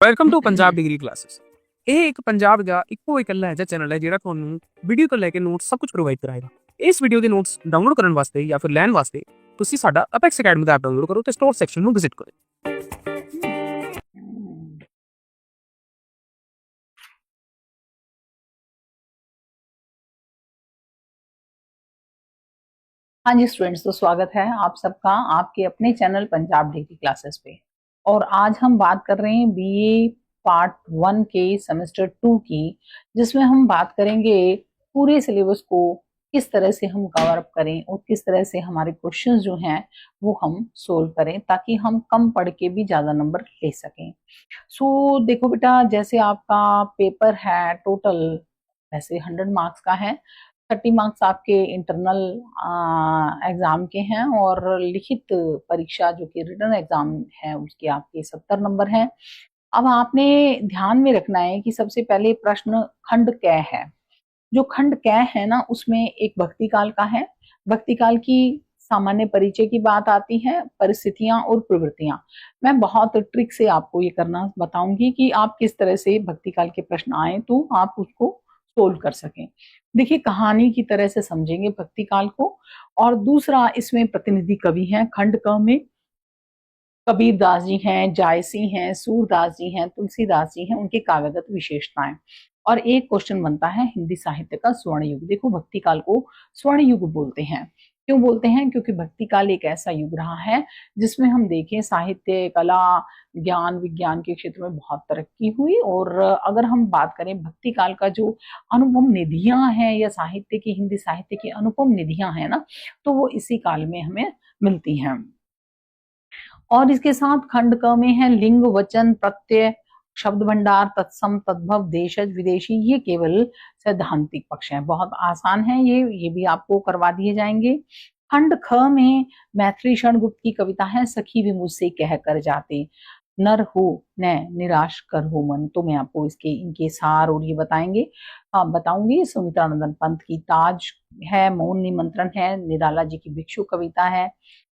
Welcome to Punjab degree classes. ਇਹ ਇੱਕ ਪੰਜਾਬ ਦਾ ਇੱਕੋ ਇਕੱਲਾ ਜਿਹਾ ਚੈਨਲ ਹੈ ਜਿਹੜਾ ਤੁਹਾਨੂੰ ਵੀਡੀਓ ਤੋਂ ਲੈ ਕੇ ਨੋਟਸ ਸਭ ਕੁਝ ਪ੍ਰੋਵਾਈਡ ਕਰਾਏਗਾ। ਇਸ ਵੀਡੀਓ ਦੇ ਨੋਟਸ ਡਾਊਨਲੋਡ ਕਰਨ ਵਾਸਤੇ ਜਾਂ ਫਿਰ ਲੈਣ ਵਾਸਤੇ ਤੁਸੀਂ ਸਾਡਾ ਅਪੈਕਸ ਅਕੈਡਮੀ ਦਾ ਐਪ ਡਾਊਨਲੋਡ ਕਰੋ ਤੇ ਸਟੋਰ ਸੈਕਸ਼ਨ ਨੂੰ ਵਿਜ਼ਿਟ ਕਰੋ। हाँ जी स्टूडेंट्स, तो स्वागत है आप सबका आपके अपने चैनल पंजाब डिग्री क्लासेस पे। और आज हम बात कर रहे हैं बीए पार्ट 1 के सेमेस्टर 2 की, जिसमें हम बात करेंगे पूरे सिलेबस को किस तरह से हम कवर अप करें और किस तरह से हमारे क्वेश्चंस जो हैं वो हम सोल्व करें ताकि हम कम पढ़ के भी ज्यादा नंबर ले सकें। सो देखो बेटा, जैसे आपका पेपर है टोटल वैसे 100 मार्क्स का है। 30 मार्क्स आपके इंटरनल एग्जाम के हैं और लिखित परीक्षा जो कि रिटन एग्जाम है उसके आपके 70 नंबर हैं। अब आपने ध्यान में रखना है कि सबसे पहले प्रश्न खंड कै है। जो खंड कै है ना, उसमें एक भक्ति काल का है। भक्ति काल की सामान्य परिचय की बात आती है, परिस्थितियां और प्रवृत्तियां। मैं बहुत ट्रिक से आपको ये करना बताऊंगी कि आप किस तरह से भक्ति काल के प्रश्न आए तो आप उसको सोल्व कर सकें। देखिए, कहानी की तरह से समझेंगे भक्ति काल को। और दूसरा, इसमें प्रतिनिधि कवि हैं। खंड क में कबीरदास जी हैं, जायसी हैं, सूरदास जी हैं, तुलसीदास जी हैं, उनके काव्यगत विशेषताएं। और एक क्वेश्चन बनता है हिंदी साहित्य का स्वर्ण युग। देखो, भक्ति काल को स्वर्ण युग बोलते हैं। क्यों बोलते हैं? क्योंकि भक्ति काल एक ऐसा युग रहा है जिसमें हम देखें साहित्य, कला, ज्ञान, विज्ञान के क्षेत्र में बहुत तरक्की हुई। और अगर हम बात करें भक्ति काल का जो अनुपम निधियां हैं या साहित्य की, हिंदी साहित्य की अनुपम निधियां हैं ना, तो वो इसी काल में हमें मिलती हैं। और इसके साथ खंड क में है लिंग, वचन, प्रत्यय, शब्द भंडार, तत्सम, तद्भव, देशज, विदेशी। ये केवल सैद्धांतिक पक्ष हैं, बहुत आसान है ये भी आपको करवा दिए जाएंगे। खंड ख में मैथिली शरणगुप्त की कविता है, सखी भी मुझसे कह कर जाते, नर हो न निराश कर हो मन। तो मैं आपको इनके सार और ये बताऊंगी। सुमित्रानंदन पंत की ताज है, मौन निमंत्रण है, निराला जी की भिक्षु कविता है,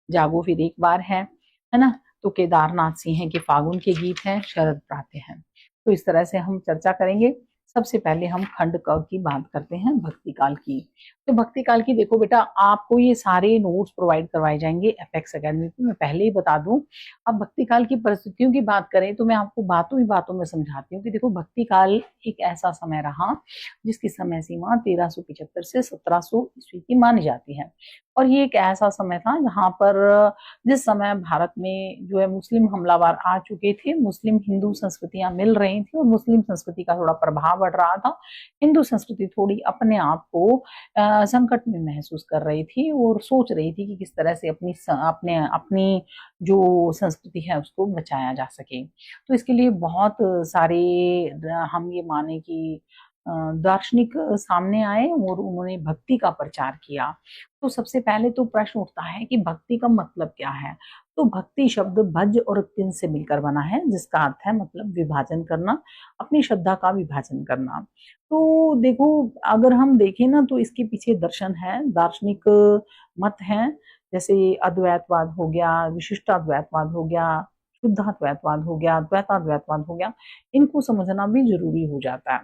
जागो फिर एक बार है ना। तो केदारनाथ सिंह के फागुन के गीत हैं, शरद प्रातः हैं। तो इस तरह से हम चर्चा करेंगे। सबसे पहले हम खंड क की बात करते हैं, भक्ति काल की। तो भक्ति काल की देखो बेटा, आपको ये सारे नोट्स प्रोवाइड करवाए जाएंगे अपेक्स अकेडमी पे। मैं पहले ही बता दूं, अब भक्ति काल की परिस्थितियों की बात करें तो मैं आपको बातों ही बातों में समझाती हूँ कि देखो, भक्ति काल एक ऐसा समय रहा जिसकी समय सीमा 1375 से 1700 ईस्वी की मानी जाती है। और ये एक ऐसा समय था जहां पर जिस समय भारत में जो है मुस्लिम हमलावर आ चुके थे, मुस्लिम हिंदू संस्कृतियां मिल रही थी और मुस्लिम संस्कृति का थोड़ा प्रभाव बढ़ रहा था। हिंदू संस्कृति थोड़ी अपने आप को संकट में महसूस कर रही थी और सोच रही थी कि किस तरह से अपनी जो संस्कृति है उसको बचाया जा सके। तो इसके लिए बहुत सारे हम ये माने कि दार्शनिक सामने आए और उन्होंने भक्ति का प्रचार किया। तो सबसे पहले तो प्रश्न उठता है कि भक्ति का मतलब क्या है। तो भक्ति शब्द भज और तिन से मिलकर बना है, जिसका अर्थ है मतलब विभाजन करना, अपनी श्रद्धा का विभाजन करना। तो देखो, अगर हम देखें ना तो इसके पीछे दर्शन है, दार्शनिक मत है। जैसे अद्वैतवाद हो गया, विशिष्टाद्वैतवाद हो गया, शुद्धाद्वैतवाद हो गया, द्वैताद्वैतवाद हो गया। इनको समझना भी जरूरी हो जाता है।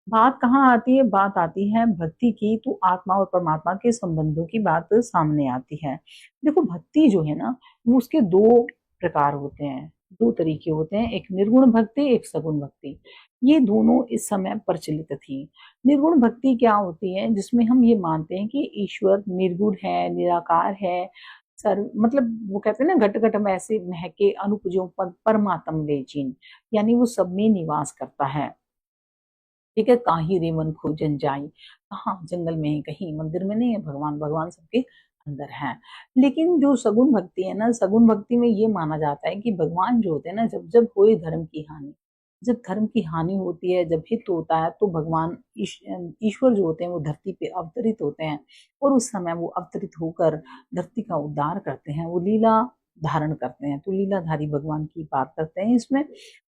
बात कहाँ आती है? बात आती है भक्ति की, तो आत्मा और परमात्मा के संबंधों की बात सामने आती है। देखो, भक्ति जो है ना, वो उसके दो प्रकार होते हैं, दो तरीके होते हैं, एक निर्गुण भक्ति, एक सगुण भक्ति। ये दोनों इस समय प्रचलित थी। निर्गुण भक्ति क्या होती है? जिसमें हम ये मानते हैं कि ईश्वर निर्गुण है, निराकार है, सर्व मतलब वो कहते हैं ना, घट घट में ऐसे महके अनुपजो पद परमात्म ले चीन, यानी वो सब में निवास करता है। ठीक है, काहि रे मन खोजन जाई, कहाँ जंगल में है, कहीं मंदिर में नहीं है भगवान, भगवान सबके अंदर है। लेकिन जो सगुण भक्ति है ना, सगुण भक्ति में ये माना जाता है कि भगवान जो होते हैं ना, जब जब कोई धर्म की हानि, जब धर्म की हानि होती है, जब हित होता है, तो भगवान ईश्वर जो होते हैं वो धरती पे अवतरित होते हैं और उस समय वो अवतरित होकर धरती का उद्धार करते हैं, वो लीला धारण करते हैं। तो लीलाधारी भगवान की बात करते हैं इसमें।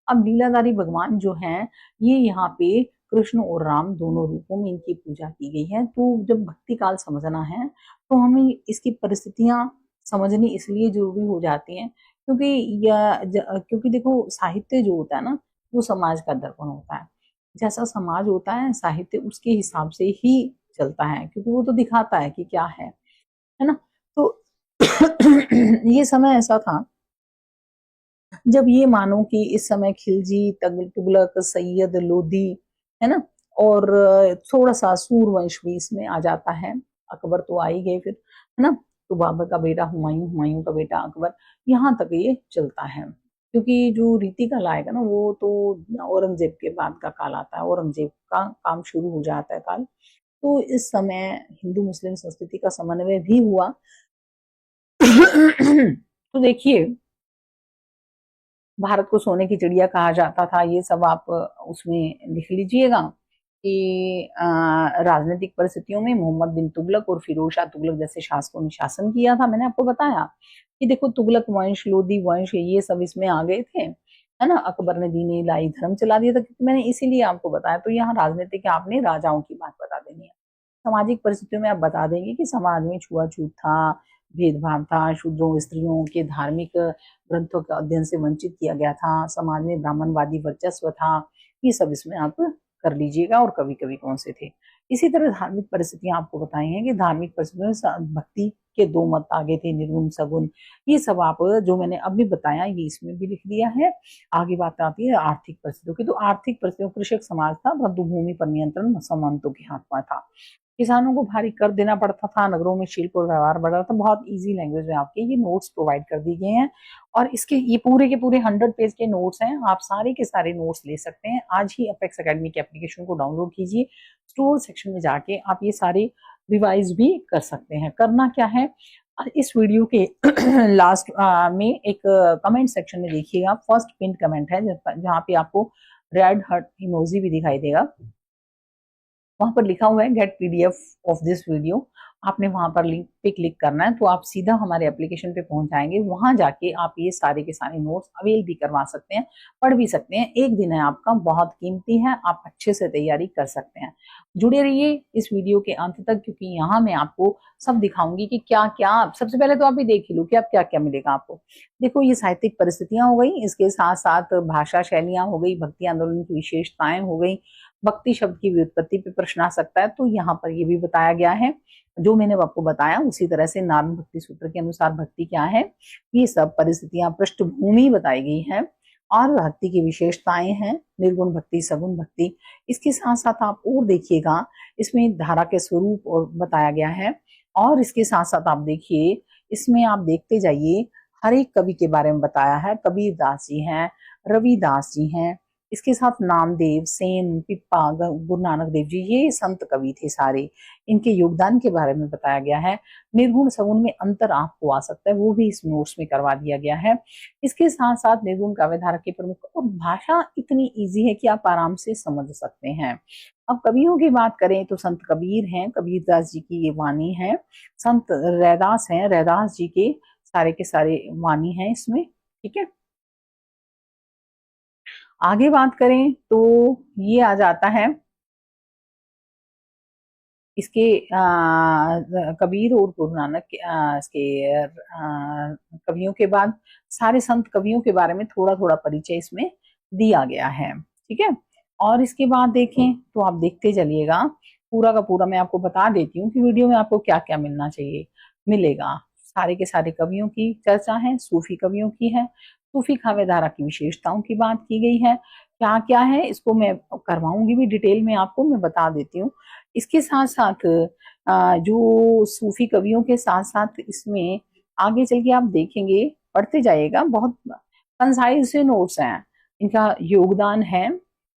अब लीलाधारी भगवान जो हैं, ये यहाँ पे कृष्ण और राम दोनों रूपों में इनकी पूजा की गई है। तो जब भक्ति काल समझना है तो हमें इसकी परिस्थितियां समझनी इसलिए जरूरी हो जाती हैं क्योंकि क्योंकि देखो, साहित्य जो होता है ना, वो समाज का दर्पण होता है। जैसा समाज होता है साहित्य उसके हिसाब से ही चलता है, क्योंकि वो तो दिखाता है कि क्या है ना। तो ये समय ऐसा था जब ये मानो कि इस समय खिलजी, तुगलक, सैयद लोदी, है ना, और थोड़ा सा सूरवंश भी इसमें आ जाता है। अकबर तो आ ही गए फिर, है ना। तो बाबर का बेटा हुमायूं, हुमायूं का बेटा अकबर, यहाँ तक ये चलता है। क्योंकि जो रीति काल आएगा ना वो तो औरंगजेब के बाद का काल आता है, औरंगजेब का काम शुरू हो जाता है काल। तो इस समय हिंदू मुस्लिम संस्कृति का समन्वय भी हुआ। तो देखिए, भारत को सोने की चिड़िया कहा जाता था, ये सब आप उसमें लिख लीजिएगा कि राजनीतिक परिस्थितियों में मोहम्मद बिन तुगलक और फिरोज शाह तुगलक जैसे शासकों ने शासन किया था। मैंने आपको बताया कि देखो तुगलक वंश, लोधी वंश, ये सब इसमें आ गए थे, है ना। अकबर ने दीन इलाही धर्म चला दिया था, क्योंकि मैंने इसीलिए आपको बताया। तो यहाँ राजनीतिक आपने राजाओं की बात बता देनी है। सामाजिक परिस्थितियों में आप बता देंगे कि समाज में छुआछूत था, भेदभाव था, शूद्रों स्त्रियों के धार्मिक ग्रंथों के अध्ययन से वंचित किया गया था, समाज में ब्राह्मणवादी वर्चस्व था। ये सब इसमें आप कर लीजिएगा। और कभी कभी कौन से थे। इसी तरह धार्मिक परिस्थितियां आपको बताई हैं कि धार्मिक परिस्थितियों में भक्ति के दो मत आगे थे, निर्गुण सगुण। ये सब आप जो मैंने अभी बताया ये इसमें भी लिख दिया है। आगे बात आती है आर्थिक परिस्थितियों की। तो आर्थिक परिस्थितियों, कृषक समाज था, परंतु भूमि पर नियंत्रण सामंतों के हाथ में था। किसानों को भारी कर देना पड़ता था, नगरों में शिल्प और व्यवहार बढ़ रहा था। बहुत इजी लैंग्वेज में आपके ये नोट्स प्रोवाइड कर दिए गए हैं। और इसके ये पूरे के पूरे 100 पेज के नोट्स हैं। आप सारे के सारे नोट्स ले सकते हैं। आज ही अपेक्स एकेडमी के एप्लीकेशन को डाउनलोड कीजिए। स्टोर सेक्शन में जाके आप ये सारे रिवाइज भी कर सकते हैं। करना क्या है, इस वीडियो के लास्ट में एक कमेंट सेक्शन में देखिएगा, फर्स्ट पिन कमेंट है जहाँ पे आपको रेड हार्ट इमोजी भी दिखाई देगा। वहां पर लिखा हुआ है get PDF of this video. आपने वहां पर लिंक पे क्लिक करना है तो आप सीधा हमारे एप्लीकेशन पे पहुंच जाएंगे। वहां जाके आप ये सारे के सारे नोट्स अवेल भी करवा सकते हैं, पढ़ भी सकते हैं। एक दिन है आपका, बहुत कीमती है, आप अच्छे से तैयारी कर सकते हैं। जुड़े रहिए इस वीडियो के अंत तक, क्योंकि यहाँ मैं आपको सब दिखाऊंगी कि क्या क्या। सबसे पहले तो आप ये देख ही लो कि आप क्या क्या मिलेगा आपको। देखो, ये साहित्यिक परिस्थितियां हो गई, इसके साथ साथ भाषा शैलियां हो गई, भक्ति आंदोलन की विशेषताएं हो गई, भक्ति शब्द की व्युत्पत्ति पे प्रश्न आ सकता है, तो यहाँ पर ये भी बताया गया है। जो मैंने आपको बताया उसी तरह से नारायण भक्ति सूत्र के अनुसार भक्ति क्या है, ये सब परिस्थितियां, पृष्ठभूमि बताई गई है और भक्ति की विशेषताएं हैं, निर्गुण भक्ति, सगुण भक्ति। इसके साथ साथ आप और देखिएगा, इसमें धारा के स्वरूप और बताया गया है। और इसके साथ साथ आप देखिए, इसमें आप देखते जाइए, हर एक कवि के बारे में बताया है। कबीर दास जी हैं, रविदास जी हैं, इसके साथ नामदेव, सेन, पिप्पा, गुरु नानक देव जी, ये संत कवि थे सारे। इनके योगदान के बारे में बताया गया है। निर्गुण सगुण में अंतर आपको आ सकता है, वो भी इस नोट्स में करवा दिया गया है। इसके साथ साथ निर्गुण काव्यधारा के प्रमुख, और भाषा इतनी इजी है कि आप आराम से समझ सकते हैं। अब कवियों की बात करें तो संत कबीर हैं, कबीरदास जी की ये वाणी है। संत रैदास हैं, रैदास जी के सारे वाणी हैं इसमें, ठीक है। आगे बात करें तो ये आ जाता है इसके कबीर और गुरु नानक इसके कवियों के बाद सारे संत कवियों के बारे में थोड़ा थोड़ा परिचय इसमें दिया गया है, ठीक है। और इसके बाद देखें तो आप देखते चलिएगा, पूरा का पूरा मैं आपको बता देती हूँ कि वीडियो में आपको क्या क्या मिलना चाहिए, मिलेगा। सारे के सारे कवियों की चर्चा है, सूफी कवियों की है, सूफी काव्य धारा की विशेषताओं की बात की गई है। क्या क्या है इसको मैं करवाऊंगी भी डिटेल में, आपको मैं बता देती हूँ। इसके साथ साथ जो सूफी कवियों के साथ साथ इसमें आगे चल के आप देखेंगे, पढ़ते जाइएगा, बहुत कंसाइज से नोट्स हैं, इनका योगदान है।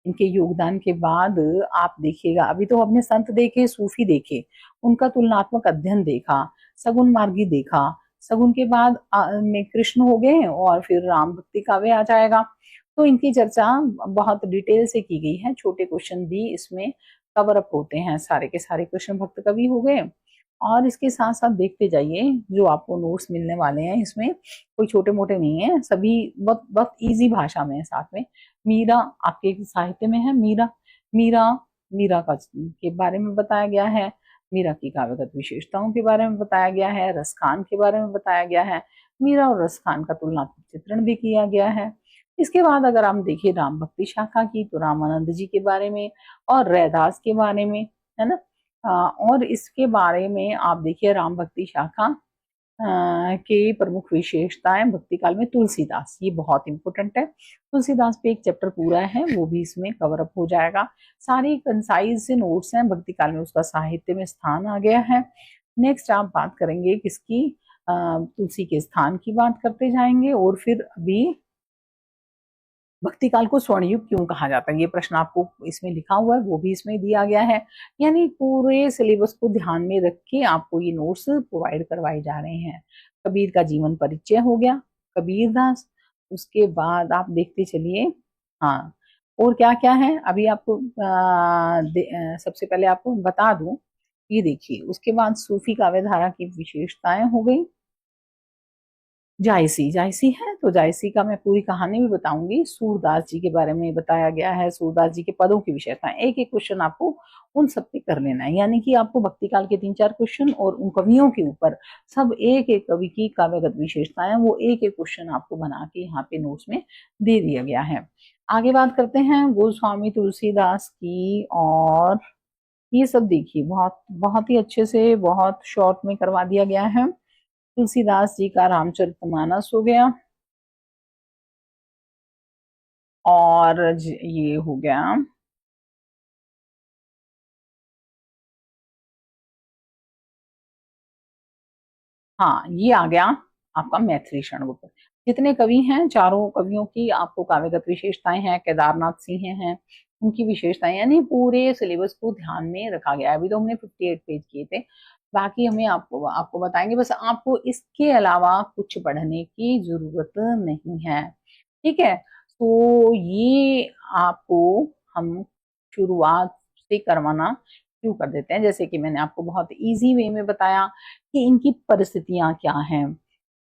इनके योगदान के बाद आप देखिएगा, अभी तो अपने संत देखे, सूफी देखे, उनका तुलनात्मक अध्ययन देखा, सगुन मार्गी देखा, सगुन के बाद में कृष्ण हो गए और फिर राम भक्ति काव्य आ जाएगा। तो इनकी चर्चा बहुत डिटेल से की गई है। छोटे क्वेश्चन भी इसमें कवर अप होते हैं, सारे के सारे क्वेश्चन भक्त कवि हो गए। और इसके साथ साथ देखते जाइए, जो आपको नोट्स मिलने वाले हैं इसमें कोई छोटे मोटे नहीं है, सभी बहुत बहुत इजी भाषा में है। साथ में मीरा आपके साहित्य में है, मीरा मीरा मीरा का के बारे में बताया गया है, मीरा की काव्यगत विशेषताओं के बारे में बताया गया है, रसखान के बारे में बताया गया है, मीरा और रसखान का तुलनात्मक चित्रण भी किया गया है। इसके बाद अगर हम देखिए राम भक्ति शाखा की, तो रामानंद जी के बारे में और रैदास के बारे में, है ना। और इसके बारे में आप देखिए राम भक्ति शाखा के प्रमुख विशेषताएं, भक्ति काल में तुलसीदास, ये बहुत इंपॉर्टेंट है। तुलसीदास पे एक चैप्टर पूरा है, वो भी इसमें कवर अप हो जाएगा। सारे कंसाइज से नोट्स हैं, भक्ति काल में उसका साहित्य में स्थान आ गया है। नेक्स्ट आप बात करेंगे किसकी, तुलसी के स्थान की बात करते जाएंगे, और फिर अभी भक्ति काल को स्वर्ण युग क्यों कहा जाता है, ये प्रश्न आपको इसमें लिखा हुआ है, वो भी इसमें दिया गया है। यानी पूरे सिलेबस को ध्यान में रख के आपको ये नोट्स प्रोवाइड करवाए जा रहे हैं। कबीर का जीवन परिचय हो गया, कबीरदास। उसके बाद आप देखते चलिए, हाँ और क्या क्या है अभी आपको सबसे पहले आपको बता दूं, ये देखिए उसके बाद सूफी काव्य धारा की विशेषताएं हो गई। जायसी, जायसी है तो जायसी का मैं पूरी कहानी भी बताऊंगी। सूरदास जी के बारे में बताया गया है, सूरदास जी के पदों की विशेषताएं, एक एक क्वेश्चन आपको उन सब पे कर लेना है। यानी कि आपको भक्ति काल के 3-4 क्वेश्चन और उन कवियों के ऊपर सब एक एक कवि की काव्यगत विशेषताएं, वो एक एक क्वेश्चन आपको बना के यहाँ पे नोट्स में दे दिया गया है। आगे बात करते हैं गोस्वामी तुलसीदास की, और ये सब देखिए बहुत बहुत ही अच्छे से बहुत शॉर्ट में करवा दिया गया है। तुलसीदास जी का रामचरितमानस हो गया, और ये हो गया हाँ ये आ गया आपका मैथिली षणगुप्त। जितने कवि हैं चारों कवियों की आपको काव्यगत विशेषताएं हैं, केदारनाथ सिंह हैं उनकी विशेषताएं, यानी पूरे सिलेबस को ध्यान में रखा गया है। अभी तो हमने 58 पेज किए थे, बाकी हमें आपको आपको बताएंगे। बस आपको इसके अलावा कुछ पढ़ने की जरूरत नहीं है, ठीक है। तो ये आपको हम शुरुआत से करवाना शुरू कर देते हैं। जैसे कि मैंने आपको बहुत इजी वे में बताया कि इनकी परिस्थितियां क्या हैं,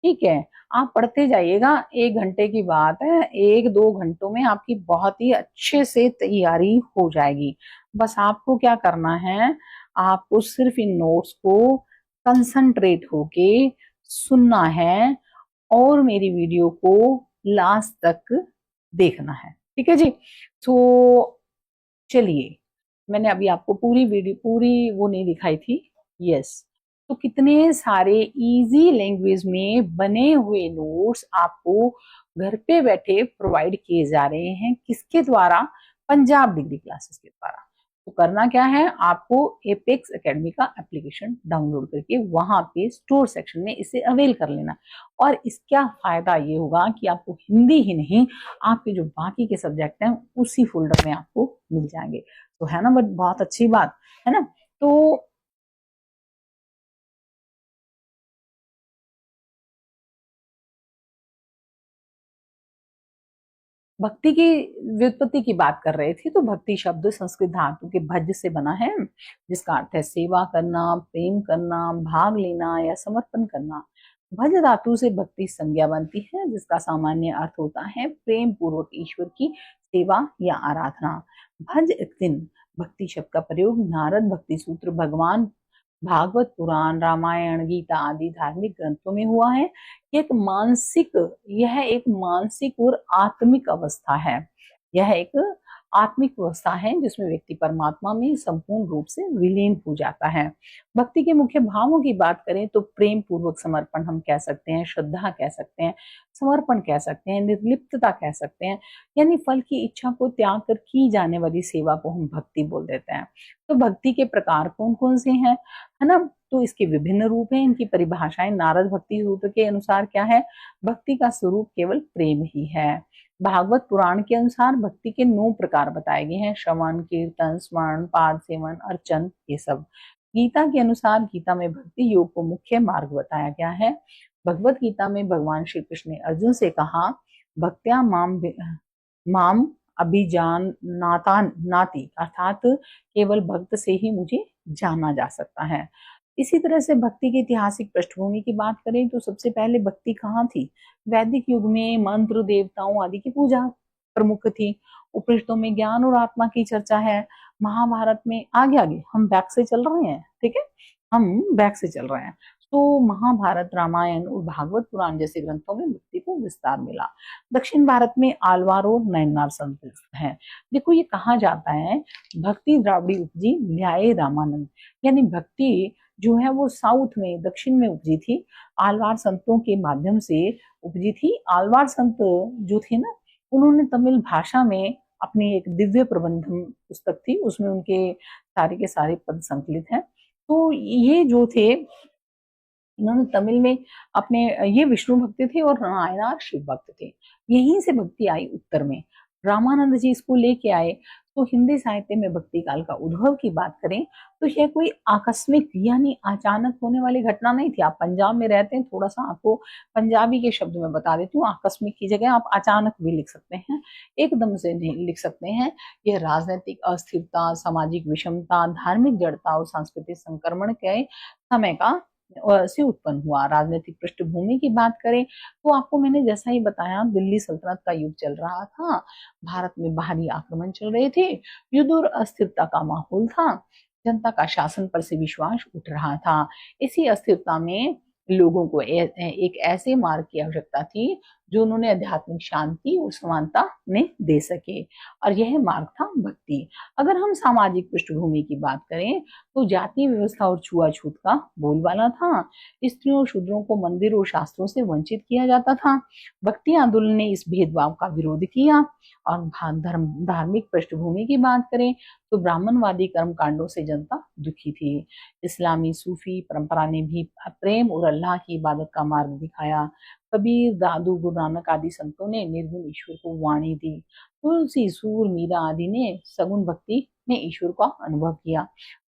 ठीक है। आप पढ़ते जाइएगा, 1 घंटे की बात है, 1-2 घंटों में आपकी बहुत ही अच्छे से तैयारी हो जाएगी। बस आपको क्या करना है, आपको सिर्फ इन नोट्स को कंसंट्रेट होके सुनना है और मेरी वीडियो को लास्ट तक देखना है, ठीक है जी। तो चलिए, मैंने अभी आपको पूरी वीडियो पूरी वो नहीं दिखाई थी, यस। तो कितने सारे इजी लैंग्वेज में बने हुए नोट्स आपको घर पे बैठे प्रोवाइड किए जा रहे हैं, किसके द्वारा, पंजाब डिग्री क्लासेस के द्वारा। तो करना क्या है, आपको एपेक्स एकेडमी का एप्लीकेशन डाउनलोड करके वहां पे स्टोर सेक्शन में इसे अवेल कर लेना। और इसका फायदा ये होगा कि आपको हिंदी ही नहीं, आपके जो बाकी के सब्जेक्ट हैं उसी फोल्डर में आपको मिल जाएंगे। तो है ना, बट बहुत अच्छी बात है ना। तो भक्ति की व्युत्पत्ति की बात कर रहे थे, तो भक्ति शब्द संस्कृत धातु के भज से बना है, जिसका अर्थ है सेवा करना, प्रेम करना, भाग लेना या समर्पण करना। भज धातु से भक्ति संज्ञा बनती है, जिसका सामान्य अर्थ होता है प्रेम पूर्वक ईश्वर की सेवा या आराधना। भज दिन भक्ति शब्द का प्रयोग नारद भक्ति सूत्र, भगवान भागवत पुराण, रामायण, गीता आदि धार्मिक ग्रंथों में हुआ है। यह एक मानसिक और आत्मिक अवस्था है। यह एक आत्मिक अवस्था है जिसमें व्यक्ति परमात्मा में संपूर्ण रूप से विलीन हो जाता है। भक्ति के मुख्य भावों की बात करें तो प्रेम पूर्वक समर्पण हम कह सकते हैं, श्रद्धा कह सकते हैं, समर्पण कह सकते हैं, निर्लिप्तता कह सकते हैं, यानी फल की इच्छा को त्याग कर की जाने वाली सेवा को हम भक्ति बोल देते हैं। तो भक्ति के प्रकार कौन कौन से हैं, है ना। तो इसके विभिन्न रूप हैं, इनकी परिभाषाएं नारद भक्ति सूत्र के अनुसार क्या है, भक्ति का स्वरूप केवल प्रेम ही है। भागवत पुराण के अनुसार भक्ति के 9 प्रकार बताए गए हैं, श्रवण, कीर्तन, स्मरण, पाद सेवन, अर्चन, ये सब। गीता के अनुसार गीता में भक्ति योग को मुख्य मार्ग बताया गया है। भगवत गीता में भगवान श्री कृष्ण ने अर्जुन से कहा, भक्त्या माम अभिजान नाती, अर्थात केवल भक्त से ही मुझे जाना जा सकता है। इसी तरह से भक्ति की ऐतिहासिक पृष्ठभूमि की बात करें तो सबसे पहले भक्ति कहाँ थी, वैदिक युग में मंत्र, देवताओं आदि की पूजा प्रमुख थी। उपनिषदों में ज्ञान और आत्मा की चर्चा है। महाभारत में आगे आगे हम बैक से चल रहे हैं, ठीक है, हम बैक से चल रहे हैं। तो महाभारत, रामायण और भागवत पुराण जैसे ग्रंथों में भक्ति को विस्तार मिला। दक्षिण भारत में आलवार और नयनार संत हैं। देखो ये कहा जाता है भक्ति द्राविड़ी उपजी न्याय रामानंद, यानी भक्ति जो है वो साउथ में, दक्षिण में उपजी थी, आलवार संतों के माध्यम से उपजी थी। आलवार संत जो थे ना, उन्होंने तमिल भाषा में अपनी एक दिव्य प्रबंधम पुस्तक थी, उसमें उनके सारे के सारे पद संकलित हैं। तो ये जो थे, इन्होंने तमिल में अपने, ये विष्णु भक्त थे और नायनार शिव भक्त थे। यहीं से भक्ति आई उत्तर में, रामानंद जी इसको लेके आए। तो हिंदी साहित्य में भक्ति काल का उद्भव की बात करें तो यह कोई आकस्मिक यानी अचानक होने वाली घटना नहीं थी। आप पंजाब में रहते हैं, थोड़ा सा आपको पंजाबी के शब्द में बता देती हूँ, आकस्मिक की जगह आप अचानक भी लिख सकते हैं, एकदम से नहीं लिख सकते हैं। यह राजनीतिक अस्थिरता, सामाजिक विषमता, धार्मिक जड़ता और सांस्कृतिक संक्रमण के समय का से उत्पन्न हुआ। राजनीतिक पृष्ठभूमि की बात करें तो आपको मैंने जैसा ही बताया, दिल्ली सल्तनत का युग चल रहा था, भारत में बाहरी आक्रमण चल रहे थे, युद्ध और अस्थिरता का माहौल था, जनता का शासन पर से विश्वास उठ रहा था। इसी अस्थिरता में लोगों को एक ऐसे मार्ग की आवश्यकता थी जो उन्होंने आध्यात्मिक शांति और समानता में दे सके, और यह मार्ग था भक्ति। अगर हम सामाजिक पृष्ठभूमि की बात करें तो जाति व्यवस्था और छुआछूत का बोलबाला था। स्त्रियों और शूद्रों को मंदिर और शास्त्रों से वंचित किया जाता था। भक्ति आंदोलन ने इस भेदभाव का विरोध किया। और धार्मिक पृष्ठभूमि की बात करें तो ब्राह्मणवादी कर्म कांडों से जनता दुखी थी। इस्लामी सूफी परंपरा ने भी प्रेम और अल्लाह की इबादत का मार्ग दिखाया। कबीर, दादू, गुरु नानक आदि संतों ने निर्गुण ईश्वर को वाणी दी। तुलसी, सूर, मीरा आदि ने सगुण भक्ति में ईश्वर का अनुभव किया।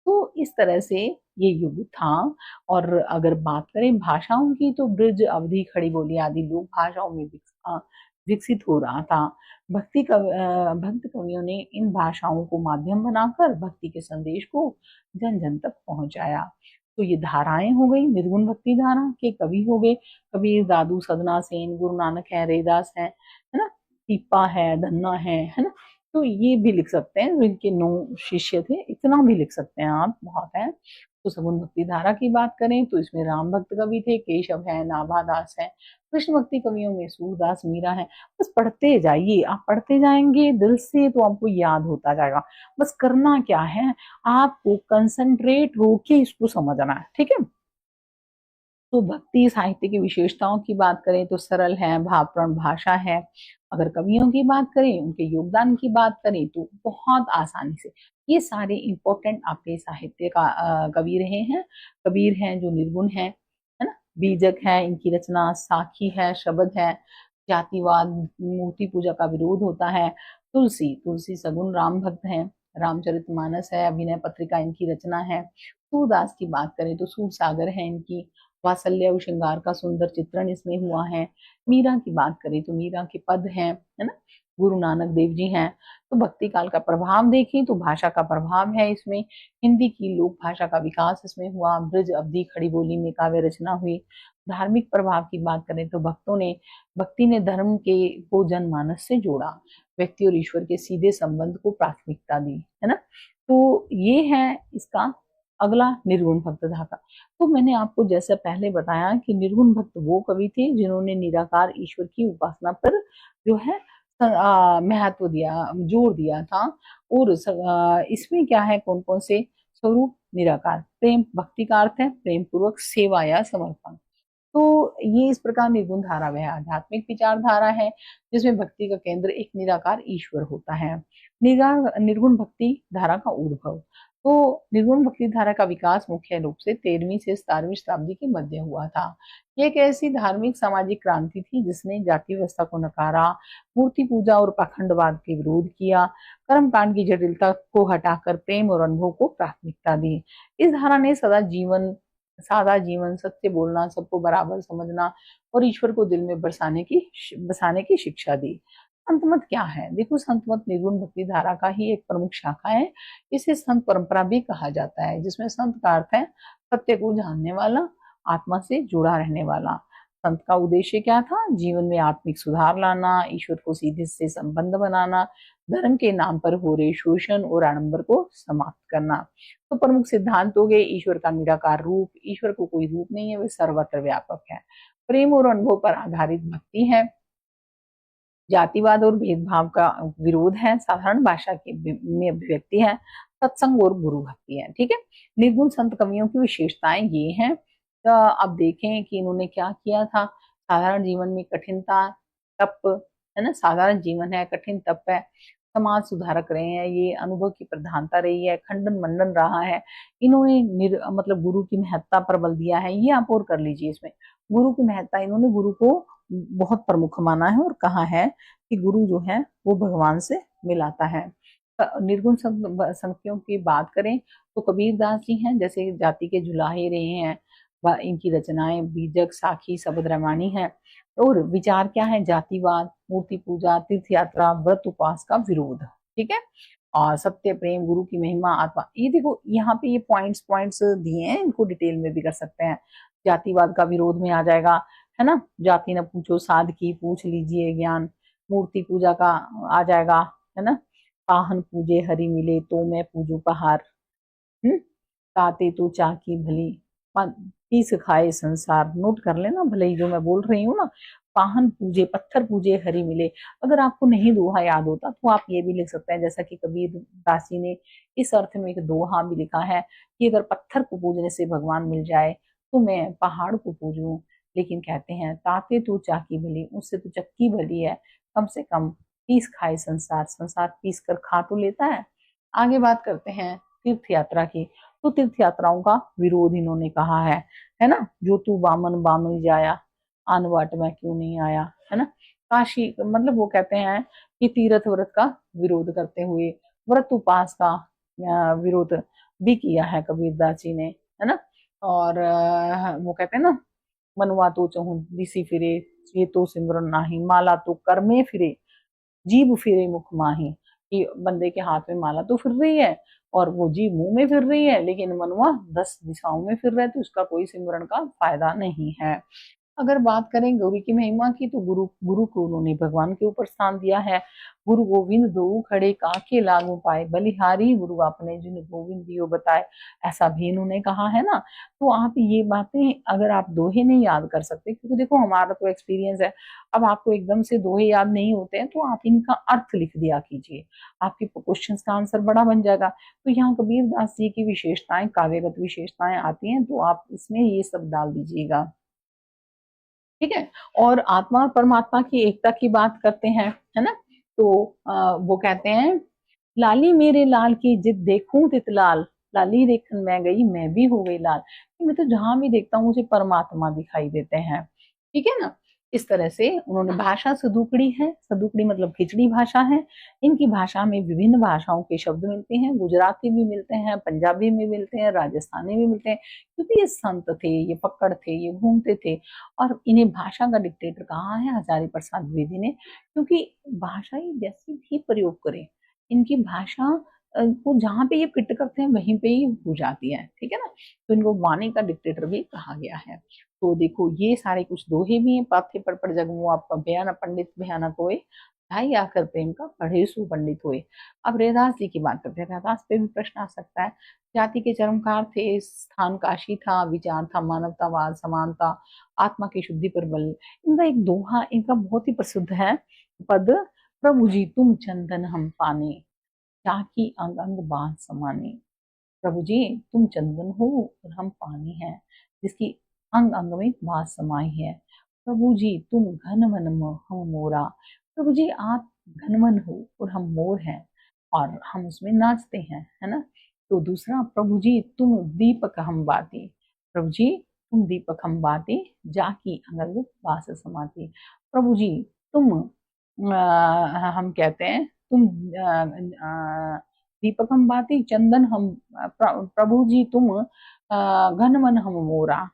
तो इस तरह से ये युग था। और अगर बात करें भाषाओं की तो ब्रज, अवधी, खड़ी बोली आदि लोक भाषाओं में विकसित हो रहा था। भक्त कवियों ने इन भाषाओं को माध्यम बनाकर भक्ति के संदेश को जन जन तक पहुंचाया। तो ये धाराएं हो गई, निर्गुण भक्ति धारा के कवि हो गए कबीर, दादू, सदना सेन, गुरु नानक है, रैदास है ना, टीपा है, धन्ना है ना। तो ये भी लिख सकते हैं, इनके 9 शिष्य थे, इतना भी लिख सकते हैं आप, बहुत है। तो सगुण भक्ति धारा की बात करें तो इसमें राम भक्त कवि थे, केशव है, नाभादास है। कृष्ण भक्ति कवियों में सूरदास, मीरा है। बस पढ़ते जाइए, आप पढ़ते जाएंगे दिल से तो आपको याद होता जाएगा। बस करना क्या है, आपको कंसंट्रेट होके इसको समझना है, ठीक है। तो भक्ति साहित्य की विशेषताओं की बात करें तो सरल है, भावपूर्ण भाषा है। अगर कवियों की बात करें, उनके योगदान की बात करें तो बहुत आसानी से ये सारे इंपॉर्टेंट आपके साहित्य का कवि रहे हैं। कबीर हैं जो निर्गुण है ना, बीजक है इनकी रचना, साखी है, शब्द है, जातिवाद, मूर्ति पूजा का विरोध होता है। तुलसी सगुण राम भक्त है, रामचरितमानस है, अभिनय पत्रिका इनकी रचना है। सूरदास की बात करें तो सूर सागर है इनकी, वात्सल्य और श्रृंगार का सुंदर चित्रण इसमें हुआ है। मीरा की बात करें तो मीरा के पद हैं, है ना। गुरु नानक देव जी हैं। तो भक्ति काल का प्रभाव देखें तो भाषा का प्रभाव है इसमें, हिंदी की लोक भाषा का विकास इसमें हुआ, ब्रज, अवधी, खड़ी बोली में काव्य रचना हुई। धार्मिक प्रभाव की बात करें तो भक्ति ने धर्म के को जनमानस से जोड़ा, व्यक्ति और ईश्वर के सीधे संबंध को प्राथमिकता दी, है ना। तो ये है इसका अगला निर्गुण भक्त धारा। तो मैंने आपको जैसे पहले बताया कि निर्गुण भक्त वो कवि थे जिन्होंने निराकार ईश्वर की उपासना पर जो है महत्व दिया, जोर दिया था। और इसमें क्या है, कौन कौन से स्वरूप, निराकार, प्रेम, भक्ति का अर्थ है प्रेम पूर्वक सेवा या समर्पण। तो ये इस प्रकार निर्गुण धारा वह आध्यात्मिक विचारधारा है जिसमें भक्ति का केंद्र एक निराकार ईश्वर होता है। निर्गुण भक्ति धारा का उद्भव, तो निर्गुण भक्ति धारा का विकास मुख्य रूप से 13वीं से 17वीं शताब्दी के मध्य हुआ था। ये एक ऐसी धार्मिक सामाजिक क्रांति थी जिसने जाति व्यवस्था को नकारा, मूर्ति पूजा और पाखंडवाद के विरोध किया, कर्मकांड की जटिलता को हटाकर प्रेम और अनुभव को प्राथमिकता दी। इस धारा ने सादा जीवन, सत्य बोलना, सबको बराबर समझना और ईश्वर को दिल में बसाने की शिक्षा दी। संत मत क्या है, देखो संत मत निर्गुण भक्ति धारा का ही एक प्रमुख शाखा है। इसे संत परंपरा भी कहा जाता है, जिसमें संत का अर्थ है सत्य को जानने वाला, आत्मा से जुड़ा रहने वाला। संत का उद्देश्य क्या था? जीवन में आत्मिक सुधार लाना, ईश्वर को सीधे से संबंध बनाना, धर्म के नाम पर हो रहे शोषण और आडंबर को समाप्त करना। तो प्रमुख सिद्धांत हो गए ईश्वर का निराकार रूप, ईश्वर को कोई रूप नहीं है, वह सर्वत्र व्यापक है। प्रेम और अनुभव पर आधारित भक्ति है, जातिवाद और भेदभाव का विरोध है, साधारण भाषा की में अभिव्यक्ति है, सत्संग और गुरु भक्ति है। ठीक है, निर्गुण संत कवियों की विशेषताएं ये हैं। तो अब देखें कि इन्होंने क्या किया था। साधारण जीवन में कठिनता, तप, है ना, साधारण जीवन है, कठिन तप है, समाज सुधारक रहे हैं, ये अनुभव की प्रधानता रही है, खंडन मंडन रहा है। इन्होंने मतलब गुरु की महत्ता पर बल दिया है। ये आप और कर लीजिए इसमें, गुरु की महत्ता, इन्होंने गुरु को बहुत प्रमुख माना है और कहा है कि गुरु जो है वो भगवान से मिलाता है। निर्गुण संख्यों की बात करें तो कबीरदास जी हैं, जैसे जाति के जुलाहे रहे हैं, इनकी रचनाएं बीजक, साखी, शबद रामायणी है। और विचार क्या है? जातिवाद, मूर्ति पूजा, तीर्थ यात्रा, व्रत उपवास का विरोध। ठीक है, और सत्य, प्रेम, गुरु की महिमा, आत्मा। ये देखो यहाँ पे ये पॉइंट्स दिए हैं, इनको डिटेल में भी कर सकते हैं। जातिवाद का विरोध में आ जाएगा, है ना, जाति न पूछो साध की, पूछ लीजिए ज्ञान। मूर्ति पूजा का आ जाएगा, है ना, पाहन पूजे हरि मिले तो मैं पूजू पहाड़। ताते तो चाकी भली, पीस खाए संसार। नोट कर लेना भले ही जो मैं बोल रही हूँ ना, पाहन पूजे, पत्थर पूजे हरि मिले। अगर आपको नहीं दोहा याद होता तो आप ये भी लिख सकते हैं, जैसा कि कबीर दास जी ने इस अर्थ में एक दोहा भी लिखा है कि अगर पत्थर को पूजने से भगवान मिल जाए तो मैं पहाड़ को पूजूं। लेकिन कहते हैं ताते तो चाकी भली, उससे तो चक्की भली है, कम से कम पीस खाए संसार। संसार पीस कर खा तो लेता है। आगे बात करते हैं तीर्थ यात्रा की। तो तीर्थ यात्राओं का विरोध इन्होंने कहा है ना, जो तू बामन बामन जाया, आन वाट में क्यों नहीं आया, है ना। काशी, मतलब वो कहते हैं कि तीर्थ व्रत का विरोध करते हुए व्रत उपास का विरोध भी किया है कबीरदास जी ने, है ना। और वो कहते हैं ना, मनवा तो चहु दिसी फिरे, ये तो सिमरन नाही, माला तो कर में फिरे, जीभ फिरे मुख माही। कि बंदे के हाथ में माला तो फिर रही है और वो जीभ मुंह में फिर रही है, लेकिन मनवा 10 दिशाओं में फिर रहा है, तो उसका कोई सिमरन का फायदा नहीं है। अगर बात करें गुरु की महिमा की, तो गुरु को उन्होंने भगवान के ऊपर स्थान दिया है। गुरु गोविंद दो खड़े काके लागू पाए, बलिहारी गुरु आपने जिन गोविंद दियो बताए, ऐसा भी इन्होंने कहा है ना। तो आप ये बातें, अगर आप दोहे नहीं याद कर सकते, क्योंकि देखो हमारा तो एक्सपीरियंस है, अब आपको एकदम से दोहे याद नहीं होते हैं, तो आप इनका अर्थ लिख दिया कीजिए, आपके क्वेश्चन का आंसर बड़ा बन जाएगा। तो यहाँ कबीर दास जी की विशेषताएं, काव्यगत विशेषताएं आती हैं, तो आप इसमें ये सब डाल दीजिएगा। ठीक है, और आत्मा और परमात्मा की एकता की बात करते हैं, है ना। तो वो कहते हैं, लाली मेरे लाल की जिद देखूं तित लाल, लाली देखन मैं गई मैं भी हो गई लाल। मैं तो जहां भी देखता हूँ मुझे परमात्मा दिखाई देते हैं। ठीक है ना। इस तरह से उन्होंने भाषा सदुकड़ी है, सदुकड़ी मतलब खिचड़ी भाषा है। इनकी भाषा में विभिन्न भाषाओं के शब्द मिलते हैं, गुजराती भी मिलते हैं, पंजाबी भी मिलते हैं, राजस्थानी भी मिलते हैं, क्योंकि ये संत थे, ये पकड़ थे, ये घूमते थे। और इन्हें भाषा का डिक्टेटर कहा है हजारी प्रसाद द्विवेदी ने, क्योंकि भाषा ही जैसी भी प्रयोग करे, इनकी भाषा को जहाँ पे ये फिट करते हैं वहीं पे ही हो जाती है। ठीक है ना, तो इनको वाणी का डिक्टेटर भी कहा गया है। तो देखो ये सारे कुछ दोहे भी हैं। पाथे पढ़ जगमु आपका बयाना पंडित भयानक होए, ढाई आकर प्रेम का पढ़े सु पंडित हुए। अब रैदास जी की बात करते हैं। रैदास पे भी प्रश्न आ सकता है। जाति के चरमकार थे, स्थान काशी था, विचार था मानवतावाद, समानता, आत्मा की शुद्धि पर बल। इनका एक दोहा, इनका बहुत ही प्रसिद्ध है पद, प्रभु जी तुम चंदन हम पाने, चाकी अंग अंग बांध समाने। प्रभु जी तुम चंदन हो और हम पानी हैं, जिसकी अंग अंग में बात समाई है। प्रभु जी तुम घन मन हम मोरा, प्रभु जी आप घनमन हो और हम मोर हैं और हम उसमें नाचते हैं, है ना। तो दूसरा, प्रभु जी तुम दीपक हम बाती, प्रभु जी तुम दीपक हम बाती, जाकी अंग अंग बास समाती। प्रभु जी तुम हम कहते हैं, तुम दीपक हम बाती, चंदन हम, प्रभु जी तुम घन मन हम मोरा।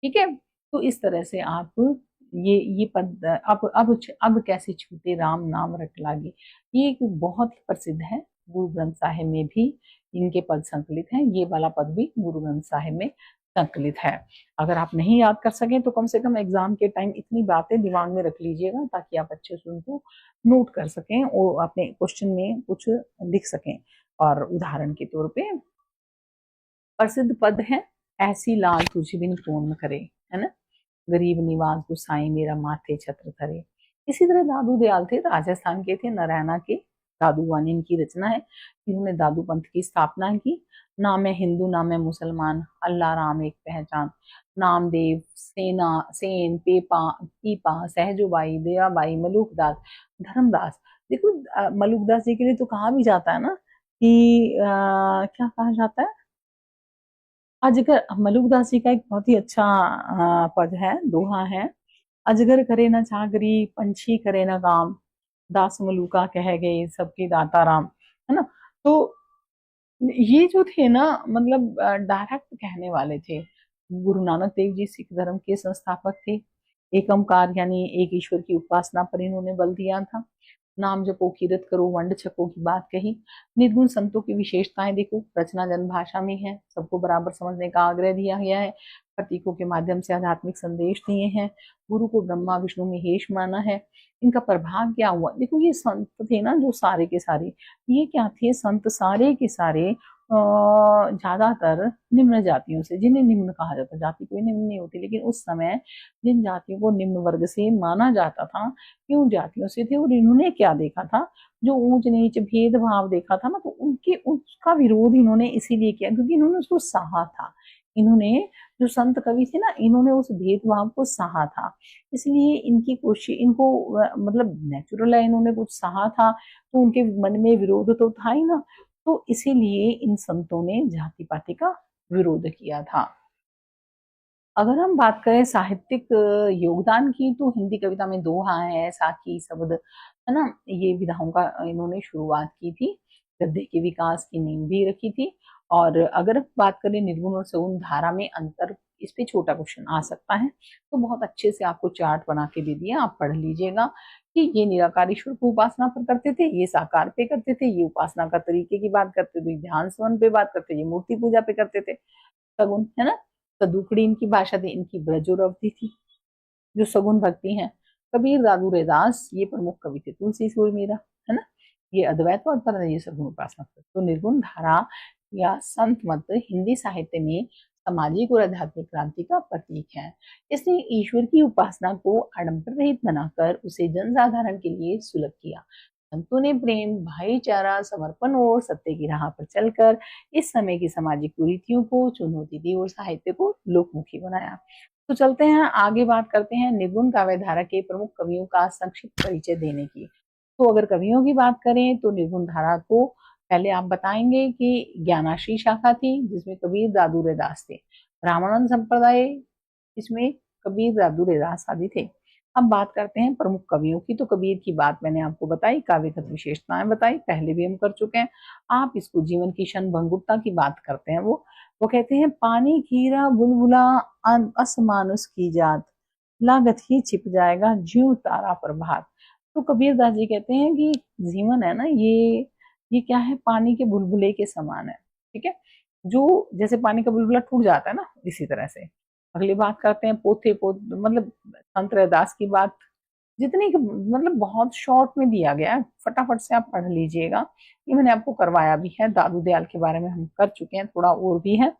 ठीक है, तो इस तरह से आप ये पद, अब कैसे छूटे राम नाम रट लागे, ये एक बहुत ही प्रसिद्ध है। गुरु ग्रंथ साहिब में भी इनके पद संकलित हैं। ये वाला पद भी गुरु ग्रंथ साहिब में संकलित है। अगर आप नहीं याद कर सकें तो कम से कम एग्जाम के टाइम इतनी बातें दिमाग में रख लीजिएगा ताकि आप अच्छे से उनको नोट कर सकें और अपने क्वेश्चन में कुछ लिख सकें। और उदाहरण के तौर पे प्रसिद्ध पद है, ऐसी लाल तुझ बिन कौन करे, है ना, गरीब निवाज गुसाई मेरा माथे छत्र धरे। इसी तरह दादू दयाल थे, राजस्थान के थे, नारायणा के दादू वानी इनकी रचना है। इन्होंने दादू पंथ की स्थापना की। नाम है हिंदू, नाम है मुसलमान, अल्लाह राम एक पहचान, नामदेव, सेना, सेन, पेपा, पीपा, सहजोबाई, दयाबाई, मलुकदास, धर्मदास। देखो मलुकदास जी के लिए तो कहा भी जाता है ना कि क्या कहा जाता है, अजगर, मलुकदास जी का एक बहुत ही अच्छा पद है, दोहा है, अजगर करे न चाकरी, पंछी करे न काम, दास मलुका कह गए सबके दाता राम, है ना। तो ये जो थे ना, मतलब डायरेक्ट कहने वाले थे। गुरु नानक देव जी सिख धर्म के संस्थापक थे। एकमकार यानी एक ईश्वर की उपासना पर इन्होंने बल दिया था। नाम जपो कीरत करो वंड छको की बात कही। निर्गुण संतों की विशेषताएं देखो, रचना जनभाषा में है, सबको बराबर समझने का आग्रह दिया गया है, प्रतीकों के माध्यम से आध्यात्मिक संदेश दिए हैं, गुरु को ब्रह्मा विष्णु महेश माना है। इनका प्रभाव क्या हुआ, देखो ये संत थे ना जो सारे के सारे, ये क्या थे, संत सारे के सारे ज्यादातर निम्न जातियों से, जिन्हें निम्न कहा जाता, जाति कोई निम्न नहीं होती, लेकिन उस समय जिन जातियों को निम्न वर्ग से माना जाता था ये उन जातियों से थे। और इन्होंने क्या देखा था, जो ऊंच नीच भेदभाव देखा था ना, तो उनके उसका विरोध इन्होंने इसीलिए किया क्योंकि इन्होंने उसको सहा था। इन्होंने, जो संत कवि थे ना, इन्होंने उस भेदभाव को सहा था, इसलिए इनकी कोशिश, इनको मतलब नेचुरल है, इन्होंने कुछ सहा था तो उनके मन में विरोध तो था ही ना, तो इसीलिए इन संतों ने जाति पाति का विरोध किया था। अगर हम बात करें साहित्यिक योगदान की, तो हिंदी कविता में दोहा है, साखी, शब्द, है ना, ये विधाओं का इन्होंने शुरुआत की थी, गद्य के विकास की नींव भी रखी थी। और अगर बात करें निर्गुण और सगुण धारा में अंतर, इस पे छोटा क्वेश्चन आ सकता है, तो बहुत अच्छे से आपको चार्ट बना के दे दिया, आप पढ़ लीजिएगा कि ये निराकार ईश्वर को उपासना पर करते थे, ये साकार पे करते थे, ये उपासना का तरीके की बात करते थे, ध्यान स्मरण पे बात करते, ये मूर्ति पूजा पे करते थे। सगुन, है ना, कदुकड़ी इनकी भाषा थी, इनकी ब्रज और अवधि थी। जो सगुन भक्ति है, कबीर, दादू रैदास ये प्रमुख कवि थे, तुलसीदास, मीरा, है ना, ये अद्वैतवाद पर, ये सगुन उपासना पर। तो निर्गुण धारा या संत मत हिंदी साहित्य में सामाजिक और आध्यात्मिक क्रांति का प्रतीक है। इसने ईश्वर की उपासना को आडंबर रहित बनाकर उसे जनसाधारण के लिए सुलभ किया। संतों ने प्रेम, भाईचारा, समर्पण और सत्य की राह पर चलकर इस समय की सामाजिक कुरीतियों को चुनौती दी और साहित्य को लोकमुखी बनाया। तो चलते हैं आगे, बात करते हैं निर्गुण काव्य धारा के प्रमुख कवियों का संक्षिप्त परिचय देने की। तो अगर कवियों की बात करें तो निर्गुण धारा को पहले आप बताएंगे कि ज्ञानाश्री शाखा थी जिसमें कबीर, दादू रैदास थे। रामानंद संप्रदाय, इसमें कबीर, दादू रैदास आदि थे। अब बात करते हैं प्रमुख कवियों की। तो कबीर की बात मैंने आपको बताई, काव्यगत विशेषताएं बताई, पहले भी हम कर चुके हैं। आप इसको जीवन की क्षण भंगुरता की बात करते हैं। वो कहते हैं, पानी खीरा बुलबुला असमानुस की जात, लागत ही छिप जाएगा ज्यों तारा प्रभात। तो कबीर दास जी कहते हैं कि जीवन है ना, ये क्या है, पानी के बुलबुले के समान है, ठीक है, जो जैसे पानी का बुलबुला टूट जाता है ना, इसी तरह से। अगली बात करते हैं मतलब संत रैदास की बात, जितनी मतलब बहुत शॉर्ट में दिया गया है, फटाफट से आप पढ़ लीजिएगा। ये मैंने आपको करवाया भी है, दादू दयाल के बारे में हम कर चुके हैं, थोड़ा और भी है,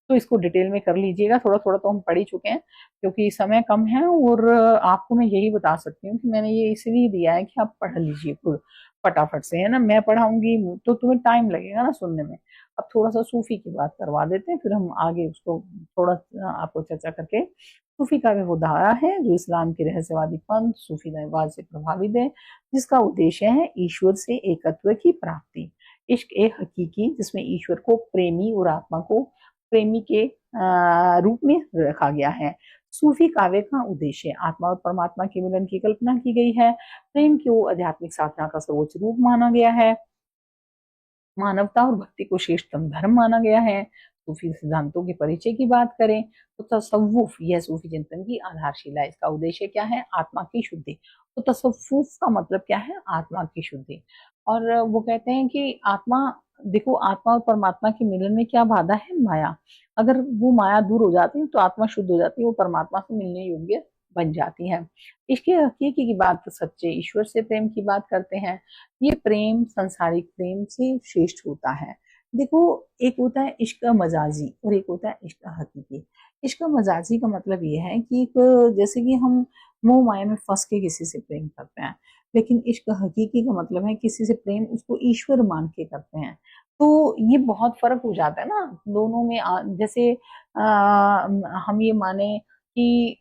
तो इसको डिटेल में कर लीजिएगा। थोड़ा थोड़ा तो हम पढ़ ही चुके हैं क्योंकि समय कम है, और आपको मैं यही बता सकती हूँ कि मैंने ये इसलिए दिया है कि आप पढ़ लीजिए फटाफट से, है ना। मैं पढ़ाऊंगी तो तुम्हें टाइम लगेगा ना सुनने में। अब थोड़ा सा सूफी की बात करवा देते हैं, फिर हम आगे उसको थोड़ा आपको चर्चा करके। सूफी काव्य वो धारा है जो इस्लाम के रहस्यवादी पंथ सूफीवाद से प्रभावित है, जिसका उद्देश्य है ईश्वर से एकत्व की प्राप्ति। इश्क ए हकीकी, जिसमें ईश्वर को प्रेमी और आत्मा को प्रेमी के रूप में रखा गया है। सूफी काव्य का उद्देश्य आत्मा और परमात्मा के मिलन की कल्पना की गई है। प्रेम को आध्यात्मिक साधना का सर्वोच्च रूप माना गया है। मानवता और भक्ति को श्रेष्ठतम धर्म माना गया है। सूफी सिद्धांतों के परिचय की बात करें तो तसव्वुफ, यह सूफी चिंतन की आधारशिला है। इसका उद्देश्य क्या है, आत्मा की शुद्धि। तो तसव्वुफ का मतलब क्या है, आत्मा की शुद्धि। और वो कहते हैं कि आत्मा देखो आत्मा और परमात्मा के मिलन में क्या बाधा है? माया। अगर वो माया दूर हो जाती है तो आत्मा शुद्ध हो जाती है, वो परमात्मा से मिलने योग्य बन जाती है। इसके हकीकी की बात, सच्चे ईश्वर से प्रेम की बात करते हैं। ये प्रेम सांसारिक प्रेम से श्रेष्ठ होता है। देखो, एक होता है इश्क मजाजी और एक होता है इश्क हकीकी। इश्क मजाजी का मतलब ये है कि जैसे कि हम मोह माया में फंस के किसी से प्रेम करते हैं, लेकिन इश्क हकीकी का मतलब है किसी से प्रेम उसको ईश्वर मान के करते हैं। तो ये बहुत फर्क हो जाता है ना दोनों में। जैसे हम ये माने कि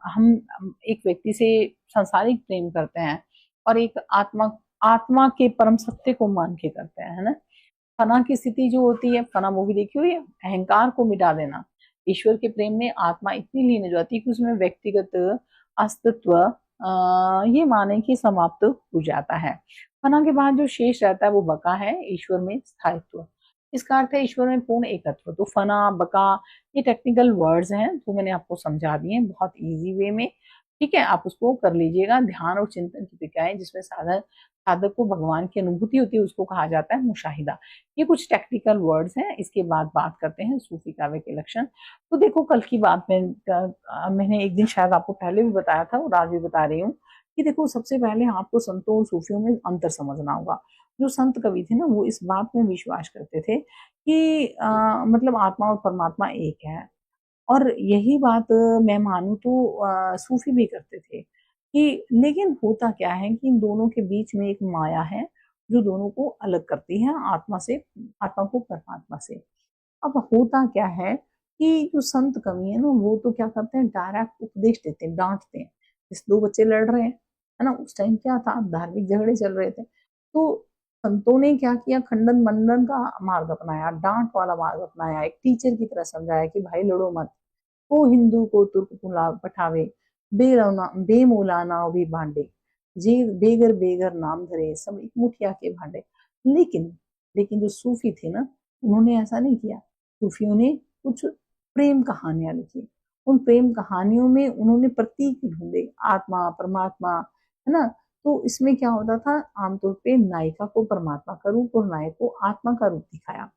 हम एक व्यक्ति से सांसारिक प्रेम करते हैं और एक आत्मा आत्मा के परम सत्य को मान के करते हैं, है ना। फना की स्थिति जो होती है, फना मूवी देखी हुई है, अहंकार को मिटा देना। ईश्वर के प्रेम में आत्मा इतनी लीन हो जाती है कि उसमें व्यक्तिगत अस्तित्व ये माने कि समाप्त हो जाता है। फना के बाद जो शेष रहता है वो बका है, ईश्वर में स्थायित्व। इसका अर्थ है ईश्वर में पूर्ण एकत्व। तो फना, बका, ये टेक्निकल वर्ड्स हैं तो मैंने आपको समझा दिए बहुत इजी वे में। ठीक है, आप उसको कर लीजिएगा। ध्यान और चिंतन की क्रियाएं जिसमें साधक को भगवान की अनुभूति होती है उसको कहा जाता है मुशाहिदा। ये कुछ टेक्निकल वर्ड्स हैं। इसके बाद बात करते हैं सूफी काव्य के लक्षण। तो देखो, कल की बात में मैंने एक दिन शायद आपको पहले भी बताया था और आज भी बता रही हूँ कि देखो, सबसे पहले आपको संतों और सूफियों में अंतर समझना होगा। जो संत कवि थे ना, वो इस बात में विश्वास करते थे कि मतलब आत्मा और परमात्मा एक है। और यही बात मैं मानूं तो सूफी भी करते थे कि, लेकिन होता क्या है कि इन दोनों के बीच में एक माया है जो दोनों को अलग करती है आत्मा से, आत्मा को परमात्मा से। अब होता क्या है कि जो संत कवि है ना, वो तो क्या करते हैं, डायरेक्ट उपदेश देते हैं, डांटते हैं। इस दो बच्चे लड़ रहे हैं, है ना, उस टाइम क्या था, धार्मिक झगड़े चल रहे थे। तो संतों ने क्या किया, खंडन मंडन का मार्ग अपनाया, डांट वाला मार्ग अपनाया, एक टीचर की तरह समझाया कि भाई लड़ो मत। को हिंदू को तुर्क पठावे, बेमौलाना भी भांडे, जे बेगर बेगर नाम धरे, सब एक मुठिया के भांडे। लेकिन लेकिन जो सूफी थे ना, उन्होंने ऐसा नहीं किया। सूफियों ने कुछ प्रेम कहानियां लिखी। उन प्रेम कहानियों में उन्होंने प्रतीक ढूंढे, आत्मा परमात्मा, है ना। तो इसमें क्या होता था, आमतौर पे नायिका को परमात्मा का रूप और नायक को आत्मा का रूप दिखाया।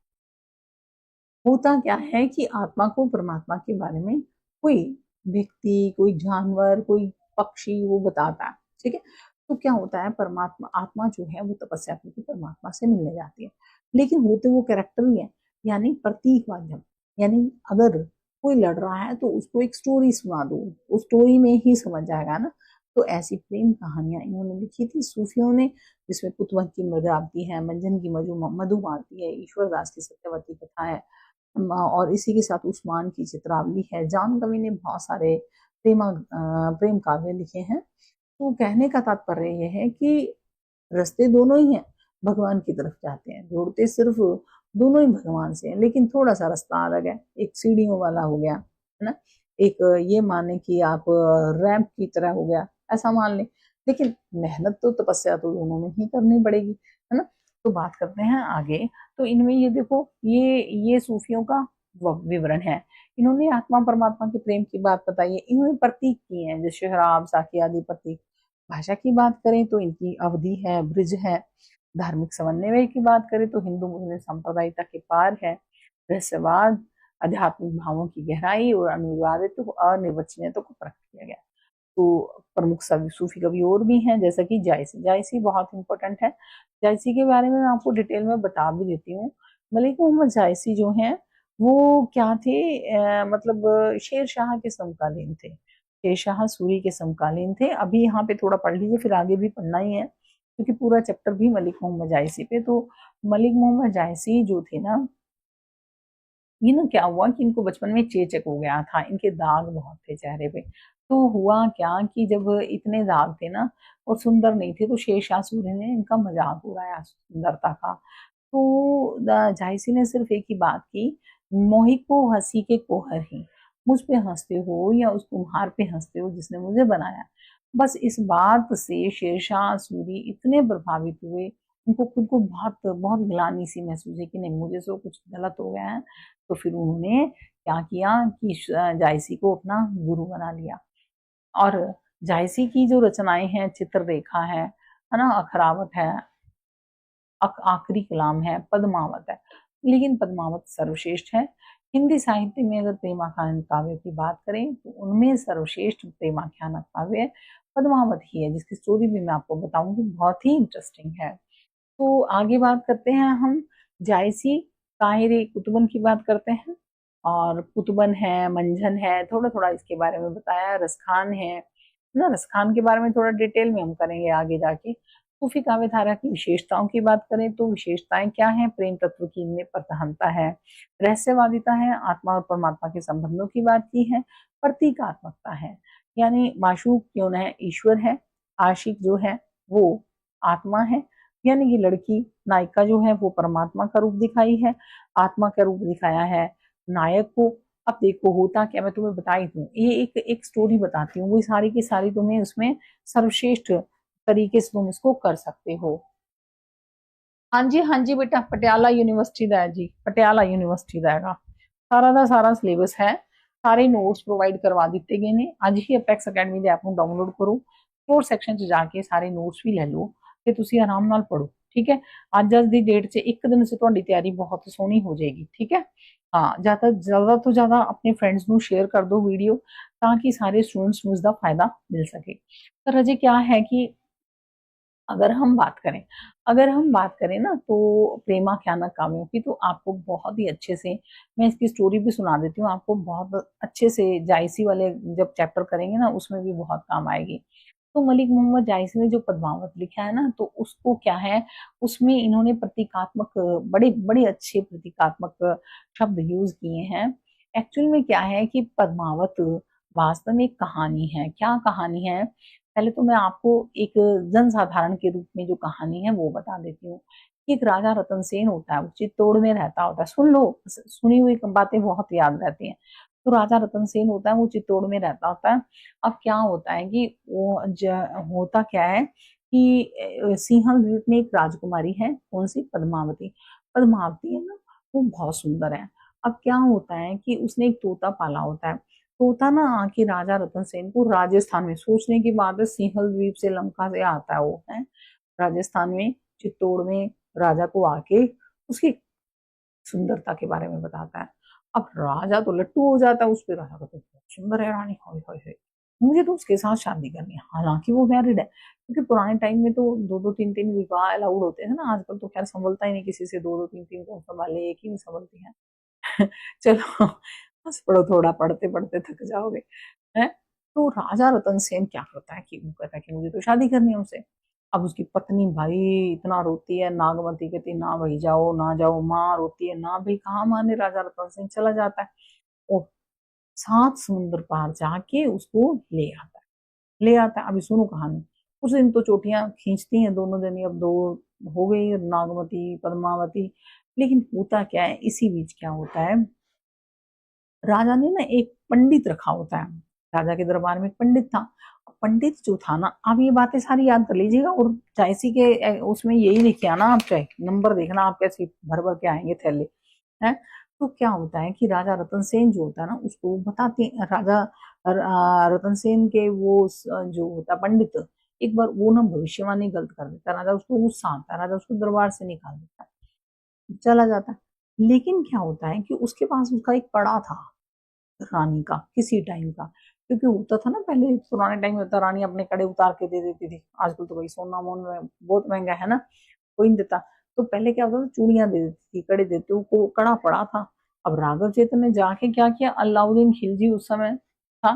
होता क्या है कि आत्मा को परमात्मा के बारे में कोई व्यक्ति, कोई जानवर, कोई पक्षी वो बताता है। ठीक है, तो क्या होता है, परमात्मा आत्मा जो है वो तपस्या करके परमात्मा से मिलने जाती है। लेकिन होते वो कैरेक्टर ही है, यानी प्रतीक माध्यम। यानी अगर कोई लड़ रहा है तो उसको एक स्टोरी सुना दो, उस स्टोरी में ही समझ जाएगा ना। तो ऐसी प्रेम कहानियां इन्होंने लिखी थी सूफियों ने, जिसमें कुतवत की मदावती है, मंजन की मधुमालती है, ईश्वरदास की सत्यवती कथा है, और इसी के साथ उस्मान की चित्रावली है। जान कवि ने बहुत सारे प्रेम काव्य लिखे हैं। तो कहने का तात्पर्य यह है कि रास्ते दोनों ही हैं, भगवान की तरफ जाते हैं, जोड़ते सिर्फ दोनों ही भगवान से हैं, लेकिन थोड़ा सा रास्ता अलग है। एक सीढ़ियों वाला हो गया, है ना, एक ये माने कि आप रैंप की तरह हो गया, ऐसा मान लें। लेकिन मेहनत तो तपस्या तो दोनों में ही करनी पड़ेगी, है ना। तो बात करते हैं आगे। तो इनमें ये देखो, ये सूफियों का विवरण है। इन्होंने आत्मा परमात्मा के प्रेम की बात बताई है। इन्होंने प्रतीक किए हैं, जैसे शराब, साकी आदि प्रतीक। भाषा की बात करें तो इनकी अवधि है, ब्रिज है। धार्मिक समन्वय की बात करें तो हिंदू मुस्लिम सांप्रदायिकता के पार है। रहस्यवाद, आध्यात्मिक भावों की गहराई और अनुवादित अनिर्वचनीयता को प्रकट किया गया। तो प्रमुख सूफी कवि और भी हैं, जैसा कि जायसी। जायसी बहुत इंपॉर्टेंट है। जायसी के बारे में मैं आपको डिटेल में बता भी देती हूँ। मलिक मोहम्मद जायसी जो हैं वो क्या थे, मतलब शेर शाह के समकालीन थे। शेर शाह सूरी के समकालीन थे। अभी यहाँ पे थोड़ा पढ़ लीजिए, फिर आगे भी पढ़ना ही है क्योंकि पूरा चैप्टर भी मलिक मोहम्मद जायसी पे। तो मलिक मोहम्मद जायसी जो थे ना, ये ना क्या हुआ कि इनको बचपन में चेचक हो गया था, इनके दाग बहुत थे चेहरे पे। तो हुआ क्या कि जब इतने दाग थे ना और सुंदर नहीं थे, तो शेरशाह सूरी ने इनका मजाक उड़ाया सुंदरता का। तो झांसी ने सिर्फ एक ही बात की, मोही को हंसी के कोहर ही, मुझ पे हंसते हो या उस कुम्हार पे हंसते हो जिसने मुझे बनाया। बस इस बात से शेरशाह सूरी इतने प्रभावित हुए, उनको खुद को बहुत बहुत ग्लानि सी महसूस है कि नहीं, मुझे से कुछ गलत हो गया है। तो फिर उन्होंने क्या किया कि जायसी को अपना गुरु बना लिया। और जायसी की जो रचनाएं हैं, चित्ररेखा है ना, अखरावत है, आखिरी कलाम है, पद्मावत है, लेकिन पद्मावत सर्वश्रेष्ठ है। हिंदी साहित्य में अगर प्रेमाख्यान काव्य की बात करें तो उनमें सर्वश्रेष्ठ प्रेमाख्यान काव्य पद्मावत ही है, जिसकी स्टोरी भी मैं आपको बताऊंगी, बहुत ही इंटरेस्टिंग है। तो आगे बात करते हैं हम जायसी ताहिर कुतुबन की बात करते हैं। और कुतुबन है, मंझन है, थोड़ा थोड़ा इसके बारे में बताया। रसखान है ना, रसखान के बारे में थोड़ा डिटेल में हम करेंगे आगे जाके। सूफी काव्य धारा की विशेषताओं की बात करें तो विशेषताएं क्या हैं? प्रेम तत्व की इनमें प्रधानता है, रहस्यवादिता है, आत्मा और परमात्मा के संबंधों की बात की है, प्रतीकात्मकता है, यानी माशूक क्यों है ईश्वर है, आशिक जो है वो आत्मा है, यानी कि लड़की नायिका जो है वो परमात्मा का रूप दिखाई है, आत्मा का रूप दिखाया है नायक को। अब देखो होता क्या, मैं तुम्हें बता ही दूं, ये एक स्टोरी बताती हूँ, वो सारी की सारी तुम्हें उसमें सर्वश्रेष्ठ तरीके से तुम इसको कर सकते हो। हाँ जी बेटा, पटियाला यूनिवर्सिटी दा है जी, पटियाला यूनिवर्सिटी दा है। सारा ਦਾ ਸਾਰਾ ਸਿਲੇਬਸ ਹੈ, ਸਾਰੇ ਨੋਟਸ ਪ੍ਰੋਵਾਈਡ ਕਰਵਾ ਦਿੱਤੇ ਗਏ ਨੇ। ਅੱਜ ਹੀ ਅਪੈਕਸ ਅਕੈਡਮੀ ਦੇ ਐਪ ਨੂੰ ਡਾਊਨਲੋਡ ਕਰੋ, ਕੋਰਸ ਸੈਕਸ਼ਨ 'ਚ ਜਾ ਕੇ ਸਾਰੇ ਨੋਟਸ ਵੀ ਲੈ ਲਓ ਤੇ ਤੁਸੀਂ ਆਰਾਮ ਨਾਲ ਪੜੋ, ਠੀਕ ਹੈ। ਅੱਜ ਦੀ ਡੇਟ 'ਚ ਇੱਕ ਦਿਨ 'ਚ ਤੁਹਾਡੀ ਤਿਆਰੀ ਬਹੁਤ ਸੋਹਣੀ ਹੋ ਜਾਏਗੀ, ਠੀਕ ਹੈ। ਹਾਂ, ਜ਼ਿਆਦਾ ਤੋਂ ਜ਼ਿਆਦਾ ਆਪਣੇ ਫਰੈਂड्स ਨੂੰ ਸ਼ੇਅਰ ਕਰ ਦਿਓ ਵੀਡੀਓ, ਤਾਂ ਕਿ ਸਾਰੇ ਸਟੂडेंट्स ਨੂੰ ਇਸ ਦਾ ਫਾਇਦਾ ਮਿਲ सके। पर अजय क्या है कि अगर हम बात करें ना तो प्रेमाख्यान काव्यों की, तो आपको बहुत ही अच्छे से मैं इसकी स्टोरी भी सुना देती हूँ, आपको बहुत अच्छे से जायसी वाले जब चैप्टर करेंगे ना उसमें भी बहुत काम आएगी। तो मलिक मोहम्मद जायसी ने जो पद्मावत लिखा है ना, तो उसको क्या है, उसमें इन्होंने प्रतीकात्मक बड़े बड़े अच्छे प्रतीकात्मक शब्द यूज किए हैं। एक्चुअल में क्या है कि पद्मावत वास्तव में एक कहानी है। क्या कहानी है? पहले तो मैं आपको एक जनसाधारण के रूप में जो कहानी है वो बता देती हूँ। एक राजा रतन सेन होता है, वो चित्तौड़ में रहता होता है। सुन लो, सुनी हुई बातें बहुत याद रहती हैं। तो राजा रतन सेन होता है, वो चित्तौड़ में रहता होता है। अब क्या होता है कि होता क्या है कि सिंहल द्वीप में एक राजकुमारी है, कौन सी? पद्मावती। पद्मावती है ना, वो बहुत सुंदर है। अब क्या होता है कि उसने एक तोता पाला होता है। तोता ना आके राजा रतन सेन को राजस्थान में, सोचने की बात है, सिंहल द्वीप से लंका से आता है वो, है राजस्थान में चित्तौड़ में राजा को आके उसकी सुंदरता के बारे में बताता है। अब राजा तो लट्टू हो जाता है उस पर, राजा कहता है बहुत सुंदर है रानी, हाय हाय हाय, मुझे तो उसके साथ शादी करनी है। हालांकि वो मैरिड है, क्योंकि पुराने टाइम में तो दो दो तीन तीन विवाह अलाउड होते हैं ना, आजकल तो खैर संभलता ही नहीं किसी से, दो दो तीन तीन कौन संभाले, एक ही नहीं संभलती है। चलो बस पढ़ो, थोड़ा पढ़ते पढ़ते थक जाओगे, है। तो राजा रतन सेन क्या करता है कि वो कहता है कि मुझे तो शादी करनी है उनसे। अब उसकी पत्नी भाई इतना रोती है, नागमती कहती ना भाई जाओ ना जाओ, माँ रोती है ना भाई, कहाँ माने, राजा रतन सिंह चला जाता है और 7 समुद्र पार जाके उसको ले आता है। अभी सुनो कहानी। उस दिन तो चोटियां खींचती हैं दोनों जनी, अब दो हो गई, नागमती पद्मावती। लेकिन होता क्या है, इसी बीच क्या होता है, राजा ने ना एक पंडित रखा होता है, राजा के दरबार में एक पंडित था। पंडित जो था ना, आप ये बातें सारी याद कर लीजिएगा, और जायसी के उसमें यही लिखे आना, आप चाहे नंबर देखना, आप कैसे भर भर के आएंगे थैले, है। तो क्या होता है कि राजा रतन सेन जो होता है ना, उसको बताते राजा रतन सेन के वो जो होता है पंडित, एक बार वो ना भविष्यवाणी गलत कर देता है, राजा उसको गुस्सा आता है, राजा उसको दरबार से निकाल देता है, चला जाता है। लेकिन क्या होता है कि उसके पास उसका एक कड़ा था रानी का, किसी टाइम का, क्योंकि होता था ना पहले पुराने टाइम में, होता रानी अपने कड़े उतार के दे देती थी। आजकल तो भाई सोना मोन में बहुत महंगा है ना, कोई नहीं देता। तो पहले क्या होता था, चूड़ियां दे देती थी, कड़े देते, वो कड़ा पड़ा था। अब राघव चेतन ने जाके क्या किया, अलाउद्दीन खिलजी उस समय था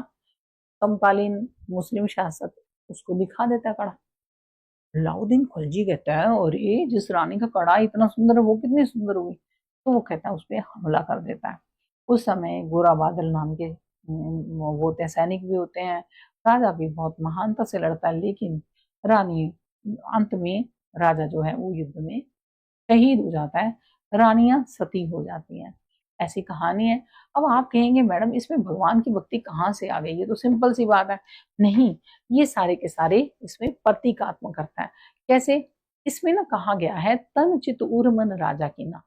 समकालीन मुस्लिम शासक, उसको दिखा देता है कड़ा। अलाउद्दीन खिलजी कहता है और ये जिस रानी का कड़ा इतना सुंदर है वो कितनी सुंदर हुई, तो वो कहता है उस पर हमला कर देता है। उस समय गोरा बादल नाम के वो होते हैं, सैनिक भी होते हैं। राजा भी बहुत महानता से लड़ता है, लेकिन रानी अंत में, राजा जो है वो युद्ध में शहीद हो जाता है, रानियां सती हो जाती हैं। ऐसी कहानी है। अब आप कहेंगे मैडम इसमें भगवान की भक्ति कहाँ से आ गई, ये तो सिंपल सी बात है। नहीं, ये सारे के सारे इसमें प्रतीकात्मक करता है। कैसे? इसमें ना कहा गया है, तन चित उर मन राजा की ना।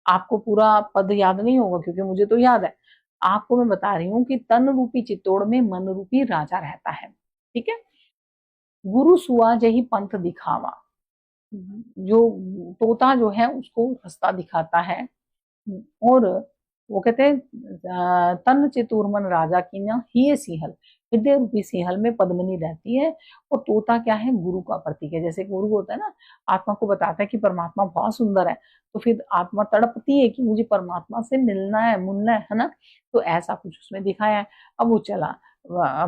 आपको पूरा पद याद नहीं होगा क्योंकि मुझे तो याद है, आपको मैं बता रही हूँ कि तन रूपी चित्तौड़ में मन रूपी राजा रहता है, ठीक है। गुरु सुआ जही पंथ दिखावा, जो तोता जो है उसको रास्ता दिखाता है। और वो कहते हैं तन चितुरमन राजा की ना ही सिंहल, हृदय रूपी सिंहल में पद्मिनी रहती है। और तोता क्या है, गुरु का प्रतीक है। जैसे गुरु होता है ना, आत्मा को बताता है कि परमात्मा बहुत सुंदर है, तो फिर आत्मा तड़पती है कि मुझे परमात्मा से मिलना है, मुलना है ना। तो ऐसा कुछ उसमें दिखाया है। अब वो चला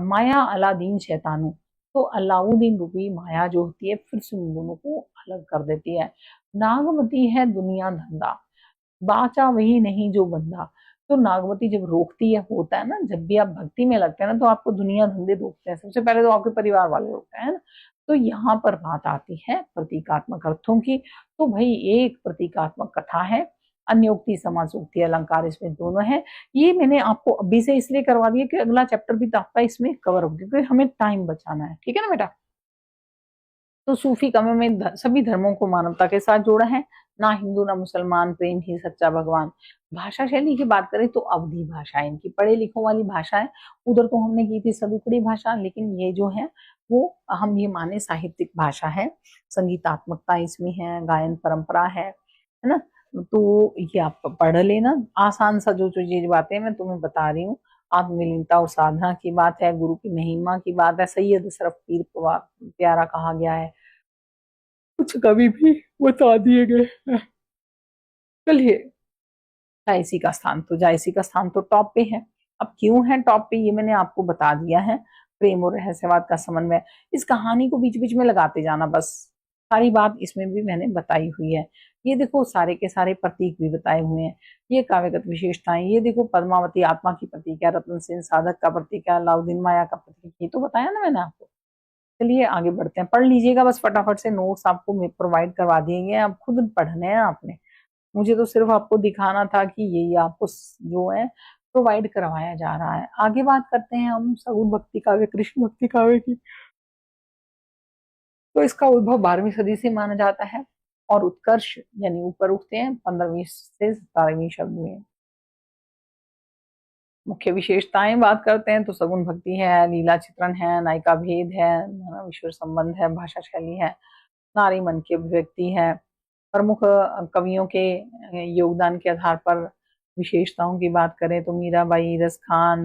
माया अलादीन शैतानु, तो अलाउद्दीन रूपी माया जो होती है फिर से उन दोनों को अलग कर देती है। नागमती है दुनिया धंधा, बाचा वही नहीं जो बंदा। तो नागवती जब रोकती है, होता है ना, जब भी आप भक्ति में लगते हैं ना तो आपको दुनिया धंधे रोकते हैं, सबसे पहले तो आपके परिवार वाले रोकते हैं ना। तो यहाँ पर बात आती है प्रतीकात्मक अर्थों की। तो भाई एक प्रतीकात्मक कथा है, अन्योक्ति समासोक्ति अलंकार इसमें दोनों है। ये मैंने आपको अभी से इसलिए करवा दिया कि अगला चैप्टर भी तो आपका इसमें कवर हो गया, क्योंकि हमें टाइम बचाना है, ठीक है ना बेटा। तो सूफी कवि में सभी धर्मों को मानवता के साथ जोड़ा है, ना हिंदू ना मुसलमान, प्रेम ही सच्चा भगवान। भाषा शैली की बात करें तो अवधी भाषा है इनकी, पढ़े लिखों वाली भाषा है। उधर तो हमने की थी सदुपड़ी भाषा, लेकिन ये जो है वो हम ये माने साहित्यिक भाषा है। संगीतात्मकता इसमें है, गायन परंपरा है ना। तो ये आप पढ़ लेना, आसान सा जो जो चीज बातें मैं तुम्हें बता रही हूँ। आत्मलीनता और साधना की बात है, गुरु की महिमा की बात है, सैयद अशरफ पीर प्यारा कहा गया है, कुछ कवि भी बता दिए गए हैं। चलिए, जायसी का स्थान, तो जायसी का स्थान तो टॉप पे है। अब क्यों है टॉप पे ये मैंने आपको बता दिया है। प्रेम और रहस्यवाद का समन्वय, इस कहानी को बीच बीच में लगाते जाना बस, सारी बात इसमें भी मैंने बताई हुई है। ये देखो सारे के सारे प्रतीक भी बताए हुए हैं, ये काव्यगत विशेषताएं, ये देखो पद्मावती आत्मा की प्रतीक है, रतन सेन साधक का प्रतीक है, अलाउद्दीन माया का प्रतीक, ये तो बताया ना मैंने आपको। चलिए आगे बढ़ते हैं, पढ़ लीजिएगा बस फटाफट से, नोट्स आपको प्रोवाइड करवा दिए गए, आप खुद पढ़ने हैं आपने। मुझे तो सिर्फ आपको दिखाना था कि ये आपको जो है प्रोवाइड करवाया जा रहा है। आगे बात करते हैं हम सगुण भक्ति काव्य, कृष्ण भक्ति काव्य की। तो इसका उद्भव 12वीं सदी से माना जाता है, और उत्कर्ष यानी ऊपर उठते हैं 15वीं से 17वीं शब्द में। मुख्य विशेषताएं बात करते हैं तो सगुण भक्ति है, लीला चित्रण है, नायिका भेद है, ईश्वर संबंध है, भाषा शैली है, नारी मन की अभिव्यक्ति है। प्रमुख कवियों के योगदान के आधार पर विशेषताओं की बात करें तो मीराबाई, रस खान,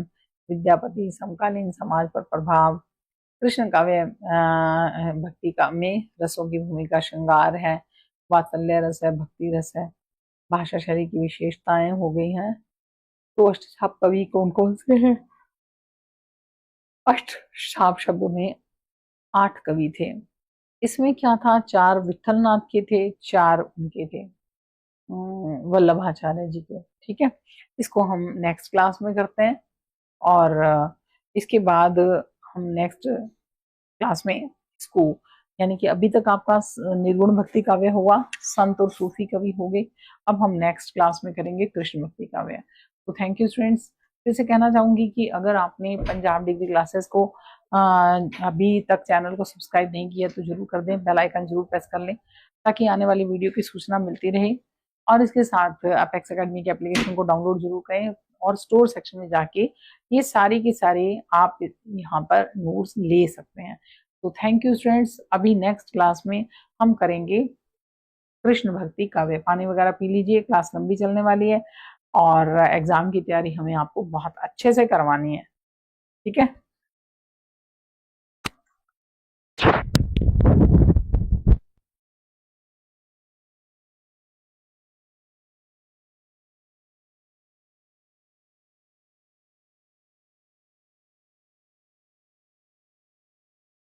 विद्यापति, समकालीन समाज पर प्रभाव। कृष्ण काव्य भक्ति का में रसों की भूमिका श्रृंगार है, वात्सल्य रस है, भक्ति रस है। भाषा शैली की विशेषताएं हो गई हैं। तो अष्टछाप कवि कौन कौन से हैं? अष्टछाप शब्दों में 8 कवि थे। इसमें क्या था, 4 विठलनाथ के थे, 4 उनके थे वल्लभाचार्य जी के, ठीक है। इसको हम नेक्स्ट क्लास में करते हैं, और इसके बाद हम नेक्स्ट क्लास में इसको, यानी कि अभी तक आपका निर्गुण भक्ति काव्य हुआ, संत और सूफी कवि हो गए। अब हम नेक्स्ट क्लास में करेंगे कृष्ण भक्ति काव्य। तो थैंक यू स्टूडेंट्स। फिर से कहना चाहूंगी कि अगर आपने पंजाब डिग्री क्लासेस को अभी तक चैनल को सब्सक्राइब नहीं किया तो जरूर कर दें, बेल आइकन जरूर प्रेस कर लें ताकि आने वाली वीडियो की सूचना मिलती रहे। और इसके साथ अपेक्स एकेडमी के एप्लीकेशन को डाउनलोड जरूर करें, और स्टोर सेक्शन में जाके ये सारी की सारी आप यहाँ पर नोट्स ले सकते हैं। तो थैंक यू स्टूडेंट्स। अभी नेक्स्ट क्लास में हम करेंगे कृष्ण भक्ति काव्य। पानी वगैरह पी लीजिए, क्लास लंबी चलने वाली है और एग्जाम की तैयारी हमें आपको बहुत अच्छे से करवानी है, ठीक है।